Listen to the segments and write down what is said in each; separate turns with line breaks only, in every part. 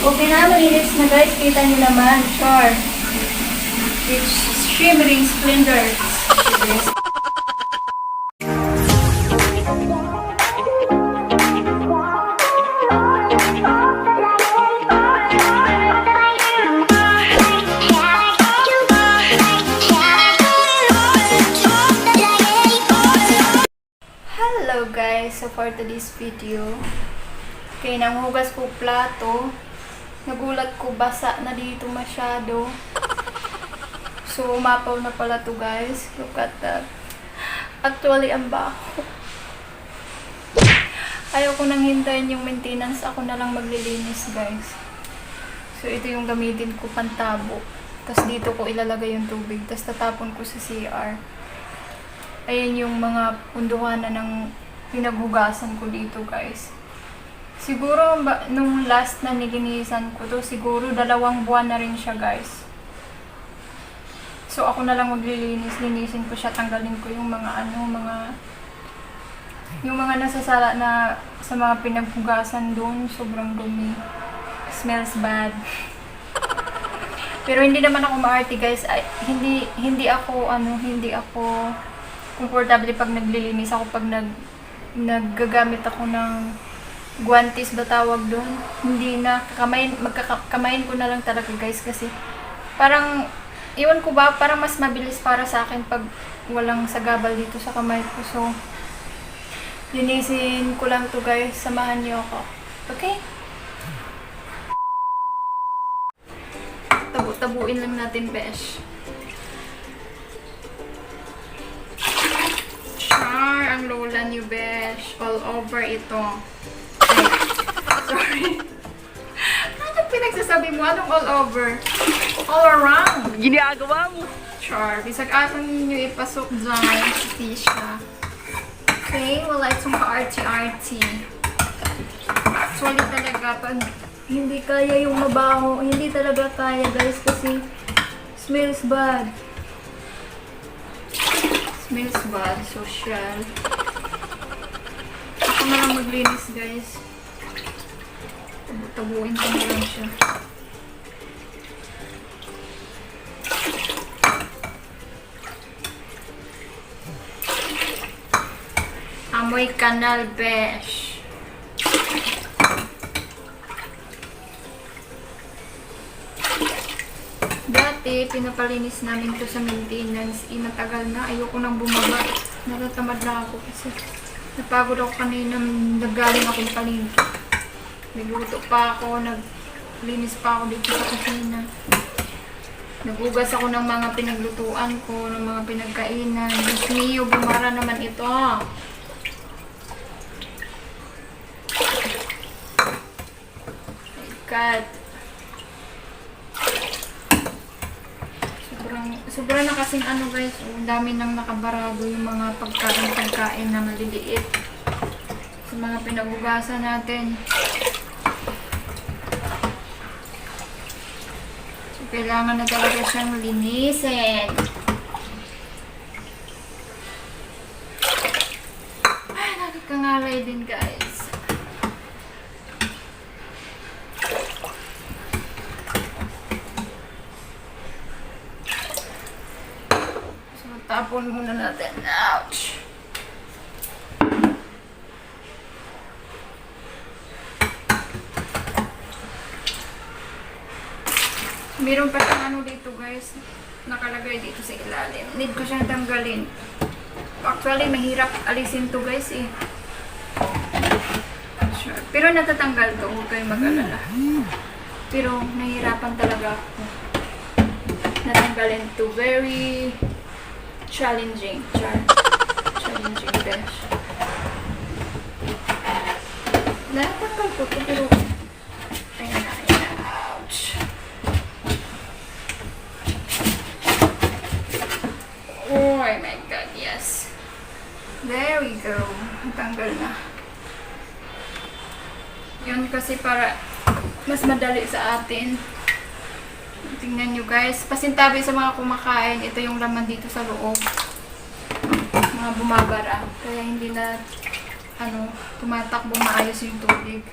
Okay na, malinis na guys. Kita nyo naman. Sure. It's shimmering splendor. Hello guys, so for today's video, okay, nanghugas ko plato. Nagulat ko, basa na dito masyado. So, umapaw na pala to guys. Look at that. Actually, ang baho. Ayaw ko nang hintayin yung maintenance. Ako na lang maglilinis guys. So, ito yung gamitin ko, pantabo. Tapos dito ko ilalagay yung tubig. Tapos tatapon ko sa CR. Ayan yung mga punduhan na ng pinaghugasan ko dito guys. Siguro, nung last na nilinisan ko to, siguro 2 buwan na rin siya guys. So, ako na lang maglilinis. Linisin ko siya, tanggalin ko yung mga yung mga nasasala na sa mga pinaghugasan doon. Sobrang dumi. Smells bad. Pero hindi naman ako maarte guys. Hindi ako komportable pag naglilinis ako, pag naggagamit ako ng guantes ba tawag doon. Hindi na, magkakamayin ko na lang talaga guys, kasi parang, iwan ko ba, parang mas mabilis para sa akin pag walang sagabal dito sa kamay ko. So, linisin ko lang to guys, samahan niyo ako. Okay? Tabu-tabuin lang natin, besh. Char, ang lola niyo, besh. All over ito. Sorry. Anong pinagsasabi mo? Anong all over? All around.
Ginagawa mo.
Char. Bisag asan ninyo ipasok dyan sa tisha. Okay? Wala itong ka-arty-arty. Actually talaga, pag hindi kaya yung mabaho, hindi talaga kaya guys, kasi smells bad. Smells bad. Social. Ako na lang maglinis guys. Tabuin ko na lang siya. Amoy kanal, besh. Dati, pinapalinis namin to sa maintenance. Inatagal na. Ayoko nang bumaba. Natatamad na ako kasi napagod ako kanina. Nagaling akong palingki. Nagluto pa ako, naglinis pa ako dito sa kusina. Nagugas ako ng mga pinaglutuan ko, ng mga pinagkainan. Diyos mio, bumara naman ito. My God. Sobrang na kasing ano guys, ang dami nang nakabarado yung mga pagkain na maliliit. Sa mga pinagugasan natin. Kailangan na talaga siyang linisin. Ay, nakakangalay din guys. So, tapon muna natin. Ouch! Meron pa siyang ano dito guys, nakalagay dito sa ilalim. Need ko siyang tanggalin. Actually, mahirap alisin to guys eh. Sure. Pero natatanggal to, huwag kayong mag-alala. Pero nahihirapan talaga ako natanggalin to. Very challenging. Challenging guys. Natanggal ko to, pero ayan na. Ouch! Oh my God, yes. There we go. Natanggal na. Yun kasi para mas madali sa atin. Tingnan nyo guys. Pasintabi sa mga kumakain. Ito yung laman dito sa loob. Mga bumabara. Kaya hindi na tumatakbo maayos yung tubig.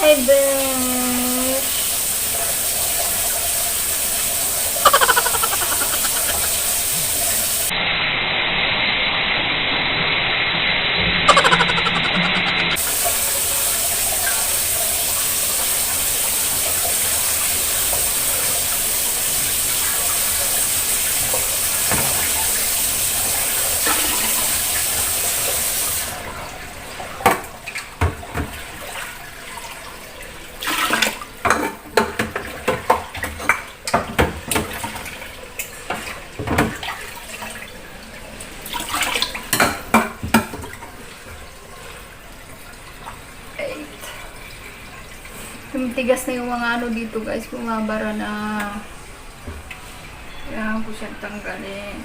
Hi, Besh. Tumitigas na yung mga ano dito guys, bumabara na. Kailangan ko siyang tanggalin.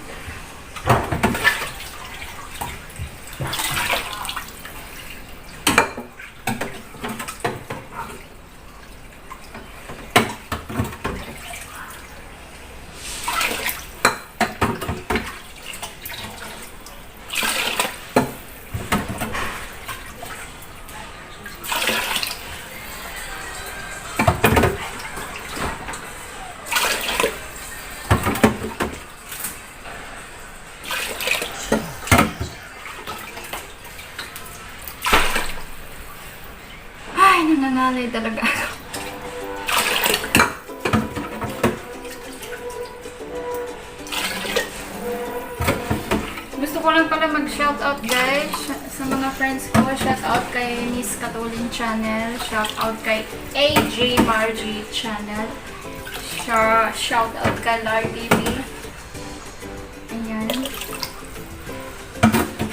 Nangangalay talaga ako. Gusto ko lang pala mag-shoutout guys sa mga friends ko. Shoutout kay Miss Katulin Channel. Shoutout kay AJ Margie Channel. Shoutout kay Lar TV. Ayan.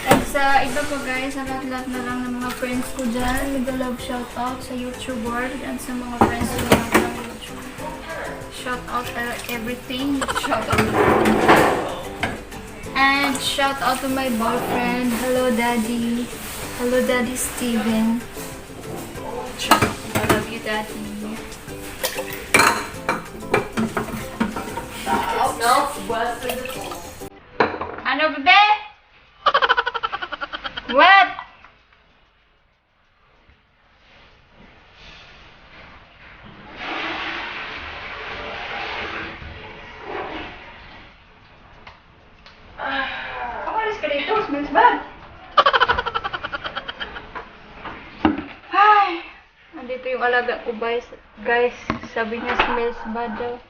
At sa iba po guys, sa lahat-lahat na lang ng mga friends ko dyan, nag-love shoutout sa YouTube world and sa mga friends ko na sa YouTube. Shoutout everything. Shoutout. And shoutout to my boyfriend. Hello Daddy. Hello Daddy Steven. I love you Daddy. Ano bebe? What? Umalis ka dito, smells bad. Ay, nandito yung alaga ko guys. Guys, sabi niya smells bad daw.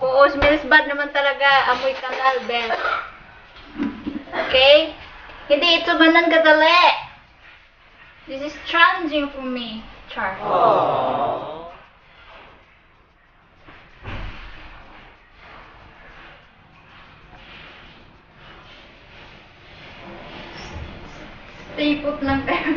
Oo, smells bad naman talaga. Amoy kanal, Ben. Okay? Hindi ito manan kadali. This is challenging for me, Char. Aww. Stay put lang tayo.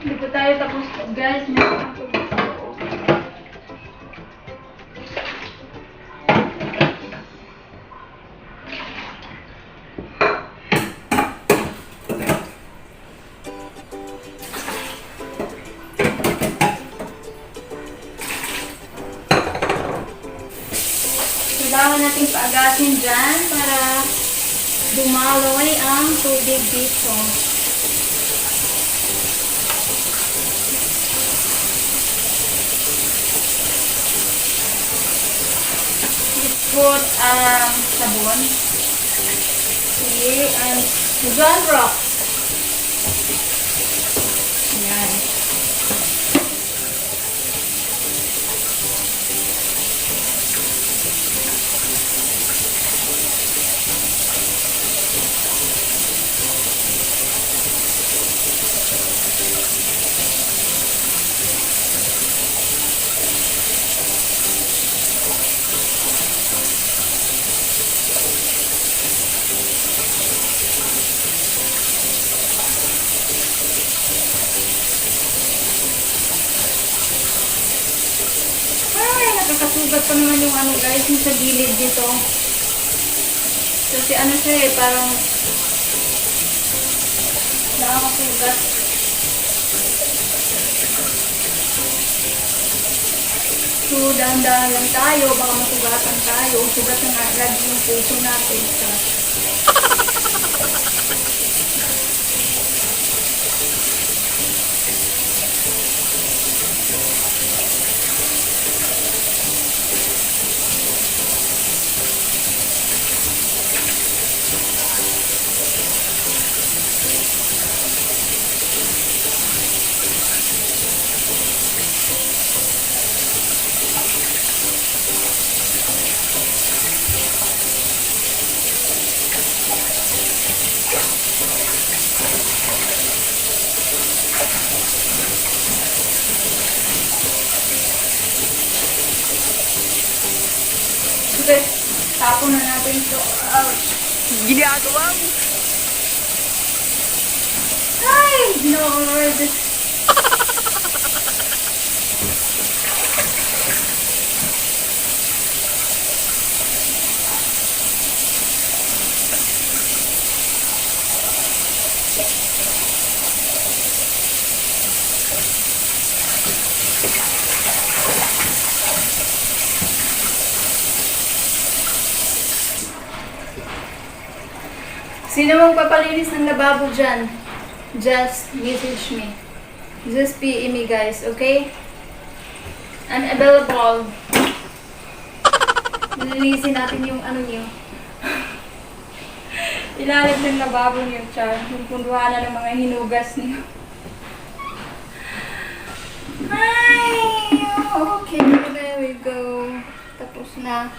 Hindi pa tayo tapos, guys. Meron ang tubig sa loob. Kailangan natin paagasin dyan para dumaloy ang tubig dito. Let's put sabon. Okay, and John Rock. Ayan. Nakakasugat pa naman yung ano guys, yung sa gilid dito. Kasi ano siya eh, parang nakakasugat. So, dahan-dahan lang tayo, baka masugatan tayo. Sugat na nga lagi yung puso natin. Okay, tapon na natin ito. Ouch!
Ginagawa mo.
Ay! Lord! Sino magpapalinis ng lababo dyan? Just message me. Just PM me guys, okay? I'm available. Lilinisin natin yung ano niyo. Ilalim ng lababo niyo, Char. Yung punduhan na ng mga hinugas niyo. Ay! Okay, there we go. Tapos na.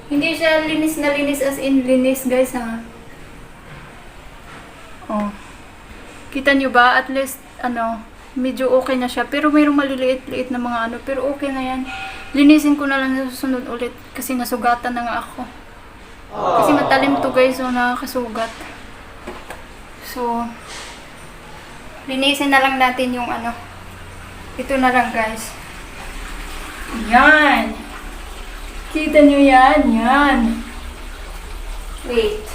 Hindi siya linis na linis as in linis guys ha. Oh. Kita nyo ba? At least ano, medyo okay na siya. Pero mayroong maliliit-liit na mga ano. Pero okay na yan. Linisin ko na lang sa susunod ulit. Kasi nasugatan na nga ako. Kasi matalim to guys. So nakakasugat. So linisin na lang natin yung ano. Ito na lang guys. Yan. Kita nyo yan? Yan. Wait.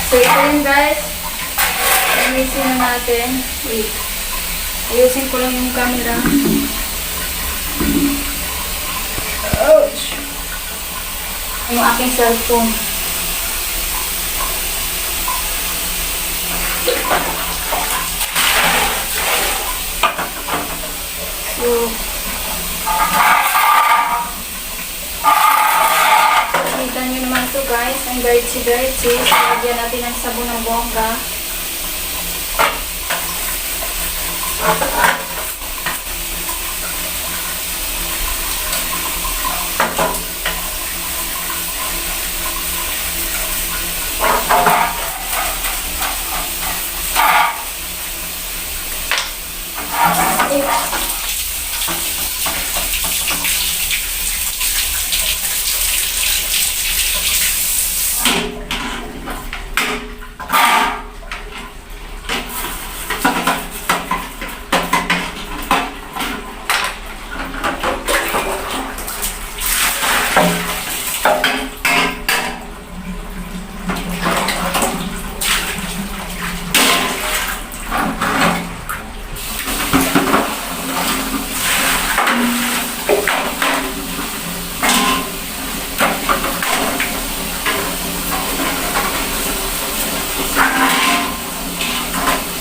So, ito yun guys. Ayusin na natin. Wait. Ayusin ko lang yung camera. Ouch! Yung aking cellphone. So, kita nyo naman ito guys. Ang dirty-dirty. So, lagyan natin ng sabon ng bongga.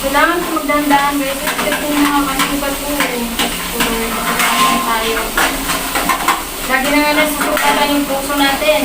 Kailangan ko magdandahan guys. Kasi kung mga kasukat po, kailangan tayo. Lagi na nga nasasukatan yung puso natin.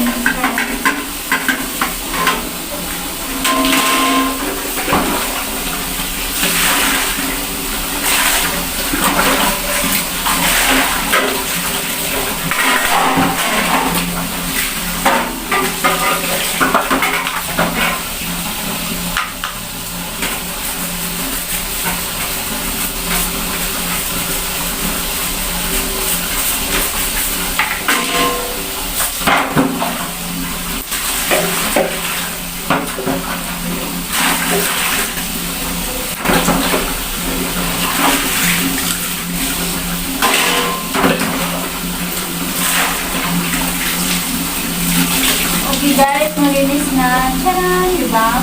Okay guys, malinis na. Tcharan! Diba?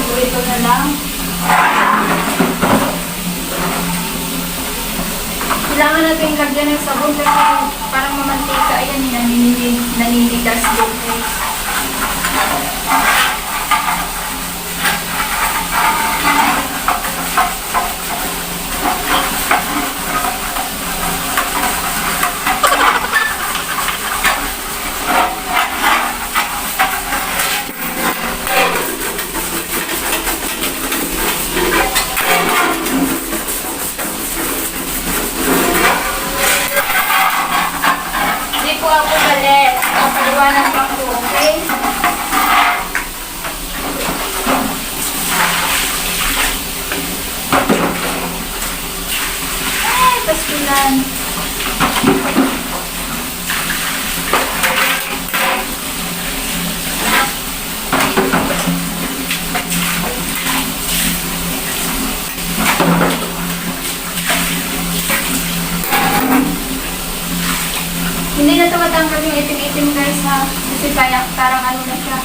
So ito na lang. Kailangan natin lagyan ng sabon kasi parang mamantika. Ayan, naninigas din guys. Ako mali. Kapaliwanag pa ko, okay? Ay, paskilan. Hindi na ito matanggal yung itim-itim guys ha. Kasi kaya parang ano na siya.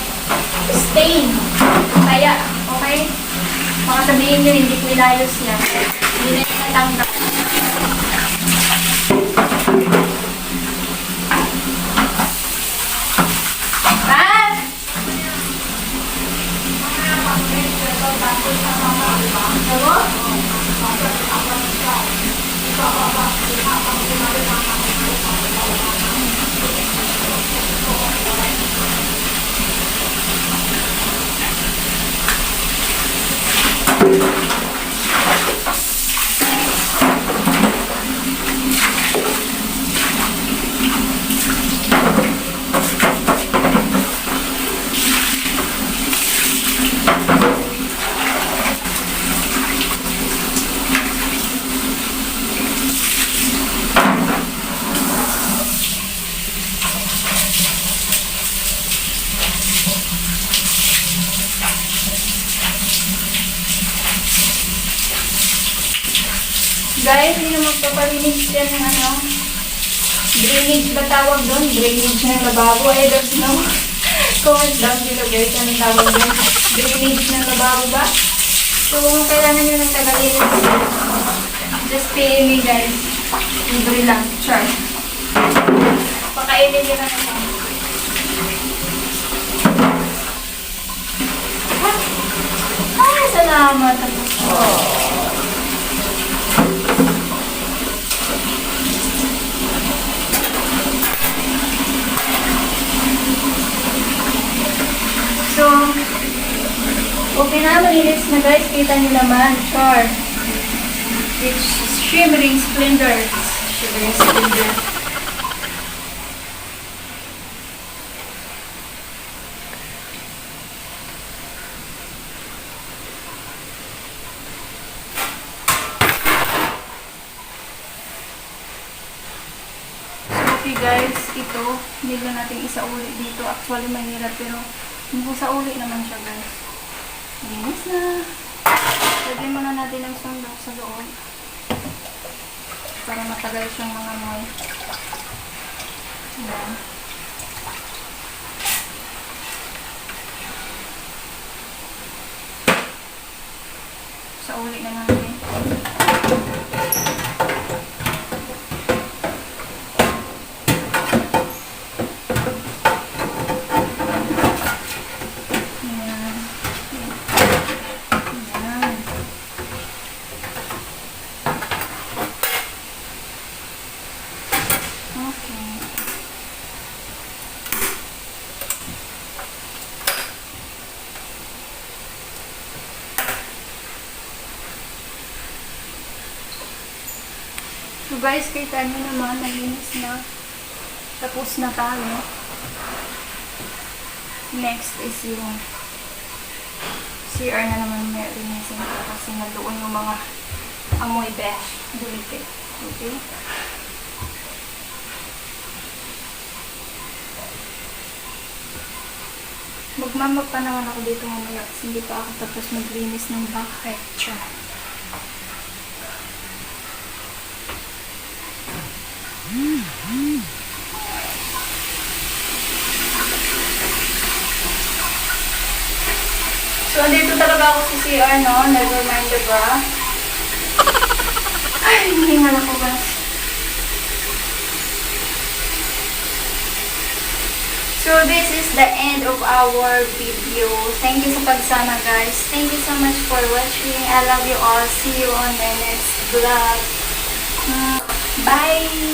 Stain. Kaya, okay? Baka sabihin nyo hindi ko ilayos yan. Hindi na yung natanggal. Ah! Guys, hindi na magpapalinis yan ng ano. Drainage ba tawag doon? Drainage ng lababo. I don't know. Comment down below guys, anong tawag yun? Drainage ng lababo ba? So, kung kailangan nyo ng tagalinis, just pay me guys. Libre lang, char. Pakainin nyo lang ako. Salamat. So, okay na, malinis na guys. Kita nyo naman, char. It's shimmering splendor. Shimmering splendor. Okay guys, ito, hindi lang natin isauli dito. Actually, mahirap pero isauli naman siya guys. Linis na. Lagyan muna natin ng sundok sa loob. Para matagal siyang mga moy. Ayan. Sauli na natin. So guys, kita nyo naman, nalinis na. Tapos na tayo. Next is yung CR na naman may linisin ko kasi nandoon yung mga amoy besh. Dulite. Okay? Magmamag pa naman ako dito mamaya kasi hindi pa ako tapos maglinis ng back char. So, andito talaga ako sa CR, no? Never mind the bra. Ay, hindi nga ako ba? So, this is the end of our video. Thank you sa pagsama, guys. Thank you so much for watching. I love you all. See you on the next vlog. Bye!